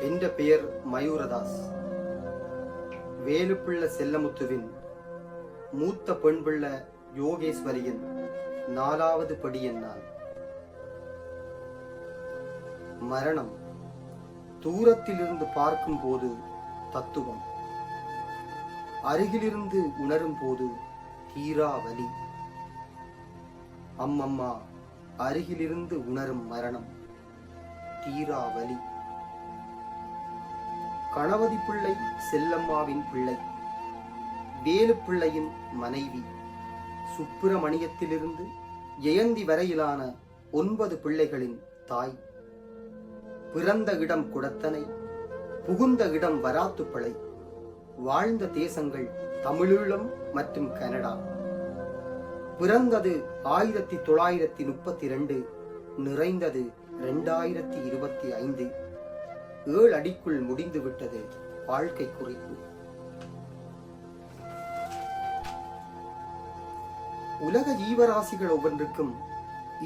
என்ற பெயர் மயூரதாஸ். வேலுப்பிள்ள செல்லமுத்துவின் மூத்த பெண்பிள்ள யோகேஸ்வரியின் 4வது படி என்னால். மரணம் தூரத்திலிருந்து பார்க்கும் போது தத்துவம், அருகிலிருந்து உணரும் போது தீரா வலி. அம்மம்மா அருகிலிருந்து உணரும் மரணம் தீரா வலி. கணபதி பிள்ளை செல்லம்மாவின் பிள்ளை, வேலுப்பிள்ளையின் மனைவி, சுப்பிரமணியத்திலிருந்து ஜெயந்தி வரையிலான 9 பிள்ளைகளின் தாய். பிறந்த இடம் குடத்தனை, புகுந்த இடம் வராத்துப்பளை. வாழ்ந்த தேசங்கள் தமிழீழம் மற்றும் கனடா. பிறந்தது 1932, நிறைந்தது 2025. 7 அடிக்குள் முடிந்துவிட்டது வாழ்க்கை குறிப்பு. உலக ஜீவராசிகள் ஒவ்வொன்றுக்கும்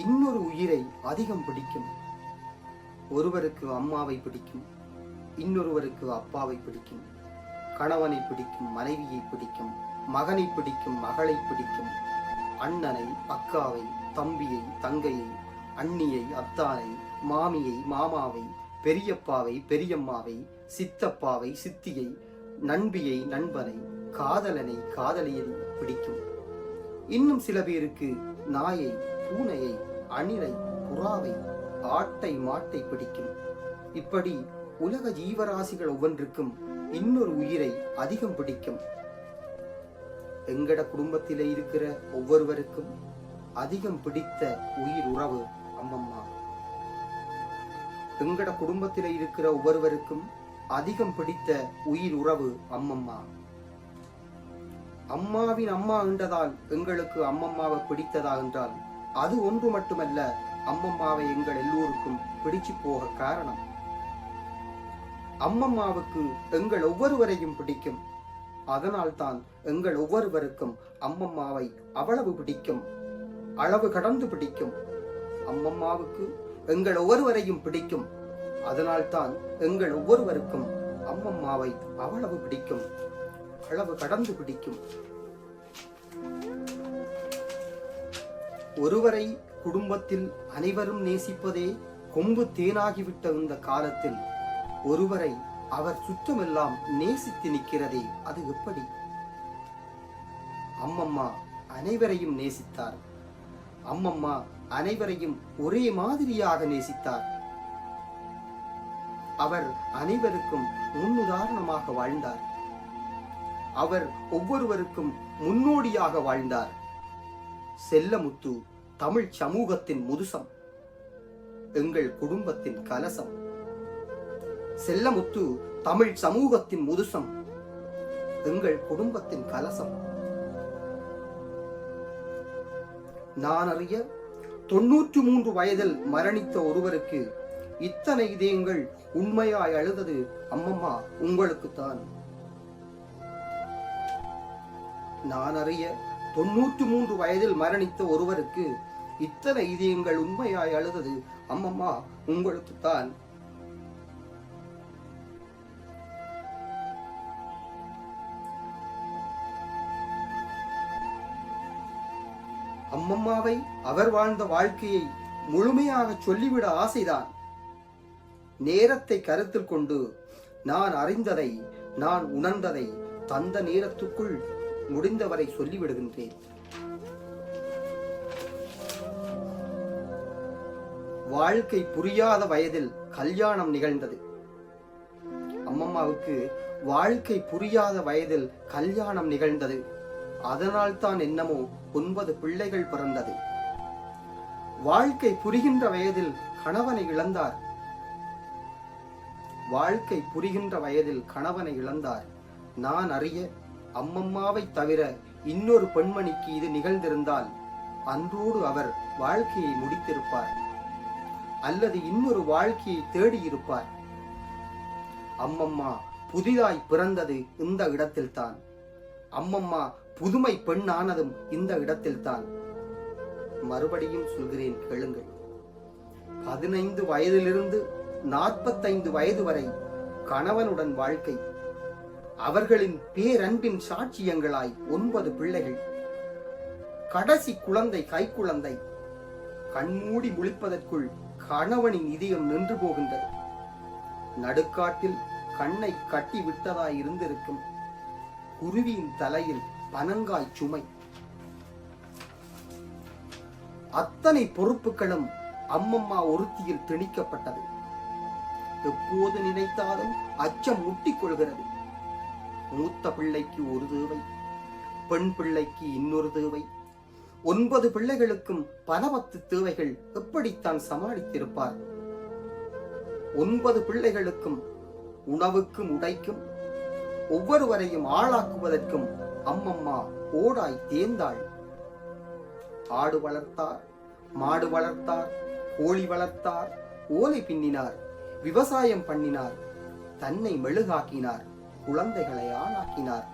இன்னொரு உயிரை அதிகம் பிடிக்கும். ஒருவருக்கு அம்மாவை பிடிக்கும், இன்னொருவருக்கு அப்பாவை பிடிக்கும், கணவனை பிடிக்கும், மனைவியை பிடிக்கும், மகனை பிடிக்கும், மகளை பிடிக்கும், அண்ணனை, அக்காவை, தம்பியை, தங்கையை, அண்ணியை, அத்தானை, மாமியை, மாமாவை, பெரியப்பாவை, பெரியம்மாவை, சித்தப்பாவை, சித்தியை, நண்பியை, நண்பனை, காதலனை, காதலியை பிடிக்கும். இன்னும் சில பேருக்கு நாயை, பூனையை, அணிலை, புறாவை, ஆட்டை, மாட்டை பிடிக்கும். இப்படி உலக ஜீவராசிகள் ஒவ்வொன்றுக்கும் இன்னொரு உயிரை அதிகம் பிடிக்கும். எங்கட குடும்பத்திலே இருக்கிற ஒவ்வொருவருக்கும் அதிகம் பிடித்த உயிர் உறவு அம்மம்மா. எங்கட குடும்பத்திலே இருக்கிற ஒவ்வொருவருக்கும் அதிகம் பிடித்த உயிர் உறவு அம்மம்மா. அம்மாவின் அம்மா என்றதால் எங்களுக்கு அம்மம்மாவை பிடித்ததா என்றால் அது ஒன்று மட்டுமல்ல அம்மம்மாவை எங்கள் எல்லோருக்கும் பிடிச்சு போக காரணம். அம்மம்மாவுக்கு எங்கள் ஒவ்வொருவரையும் பிடிக்கும். அதனால் தான் எங்கள் ஒவ்வொருவருக்கும் அம்மம்மாவை அவ்வளவு பிடிக்கும், அளவு கடந்து பிடிக்கும். அம்மம்மாவுக்கு எங்கள் ஒவ்வொருவரையும் பிடிக்கும். அதனால் தான் எங்கள் ஒவ்வொருவருக்கும் அம்மம்மாவை அவ்வளவு பிடிக்கும், அளவு கடந்து பிடிக்கும். ஒருவரை குடும்பத்தில் அனைவரும் நேசிப்பதே கொம்பு தேனாகிவிட்ட இந்த காலத்தில் ஒருவரை அவர் சுற்றமெல்லாம் நேசித்து நிற்கிறதே, அது எப்படி? அம்மம்மா அனைவரையும் நேசித்தார். அம்மம்மா அனைவரையும் ஒரே மாதிரியாக நேசித்தார். அவர் அனைவருக்கும் முன்னுதாரணமாக வாழ்ந்தார். அவர் ஒவ்வொருவருக்கும் முன்னோடியாக வாழ்ந்தார். செல்லமுத்து தமிழ் சமூகத்தின் முதுசம், எங்கள் குடும்பத்தின் கலசம். செல்லமுத்து தமிழ் சமூகத்தின் முதுசம், எங்கள் குடும்பத்தின் கலசம். நான் அறிய 93 வயதில் மரணித்த ஒருவருக்கு இத்தனை இதயங்கள் உண்மையாய் அழுதது அம்மம்மா உங்களுக்குத்தான். நான் அறிய 93 வயதில் மரணித்த ஒருவருக்கு இத்தனை இதயங்கள் உண்மையாய் அழுதது அம்மம்மா உங்களுக்குத்தான். அம்மம்மாவை அவர் வாழ்ந்த வாழ்க்கையை முழுமையாக சொல்லிவிட ஆசைதான். நேரத்தை கருத்தில் கொண்டு நான் அறிந்ததை, நான் உணர்ந்ததை தந்த நேரத்துக்குள் முடிந்தவரை சொல்லிவிடுகின்றேன். வாழ்க்கை புரியாத வயதில் கல்யாணம் நிகழ்ந்தது. அம்மம்மாவுக்கு வாழ்க்கை புரியாத வயதில் கல்யாணம் நிகழ்ந்தது. அதனால் தான் என்னமோ 9 பிள்ளைகள் பிறந்தது. வாழ்க்கை புரிகின்ற வயதில் கணவனை இழந்தார். வாழ்க்கை புரிகின்ற வயதில் கணவனை இழந்தார். நான் அறிய அம்மம்மாவை தவிர இன்னொரு பெண்மணிக்கு இது நிகழ்ந்திருந்தால் அன்றோடு அவர் வாழ்க்கையை முடித்திருப்பார், அல்லது இன்னொரு வாழ்க்கையை தேடியிருப்பார். அம்மம்மா புதிதாய் பிறந்தது இந்த இடத்தில்தான். அம்மம்மா புதுமை பெண்ணானதும் இந்த இடத்தில்தான். மறுபடியும் சொல்கிறேன், கேளுங்கள். 15 வயதிலிருந்து 45 வயது வரை கணவனுடன் வாழ்க்கை. அவர்களின் பேரன்பின் சாட்சியங்களாய் 9 பிள்ளைகள். கடைசி குழந்தை கைக்குழந்தை. கண்மூடி முழிப்பதற்குள் கணவனின் இதயம் நின்று போகின்றது. நடுக்காட்டில் கண்ணை கட்டி விட்டதாய் இருந்திருக்கும். குருவியின் தலையில் பனங்காய் சுமை. அத்தனை பொறுப்புகளும் அம்மம்மா ஒருத்தியில் திணிக்கப்பட்டது. எப்போது நினைத்தாலும் அச்சம் முட்டிக் கொள்கிறது. மூத்த பிள்ளைக்கு ஒரு தேவை, பெண் பிள்ளைக்கு இன்னொரு தேவை. 9 பிள்ளைகளுக்கும் பல 10 தேவைகள். எப்படித்தான் சமாளித்திருப்பார்? 9 பிள்ளைகளுக்கும் உணவுக்கும் உடைக்கும் ஒவ்வொருவரையும் ஆளாக்குவதற்கும் அம்மம்மா ஓடாய் தேர்ந்தாள். ஆடு வளர்த்தார், மாடு வளர்த்தார், கோழி வளர்த்தார், ஓலை பின்னினார், விவசாயம் பண்ணினார், தன்னை மெழுகாக்கினார், குழந்தைகளை ஆளாக்கினார்.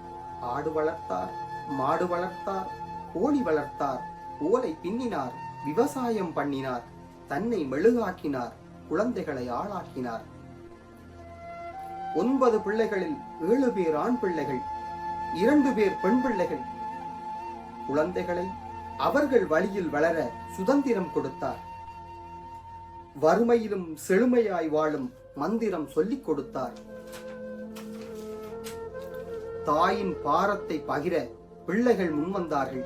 ஆடு வளர்த்தார், மாடு வளர்த்தார், கோழி வளர்த்தார், ஓலை பின்னினார், விவசாயம் பண்ணினார், தன்னை மெழுகாக்கினார், குழந்தைகளை ஆளாக்கினார். 9 பிள்ளைகளில் 7 பேர் ஆண் பிள்ளைகள், 2 பேர் பெண் பிள்ளைகள். குழந்தைகளை அவர்கள் வழியில் வளர சுதந்திரம் கொடுத்தார். வறுமையிலும் செழுமையாய் வாழும் மந்திரம் சொல்லிக் கொடுத்தார். தாயின் பாரத்தை பகிர பிள்ளைகள் முன்வந்தார்கள்.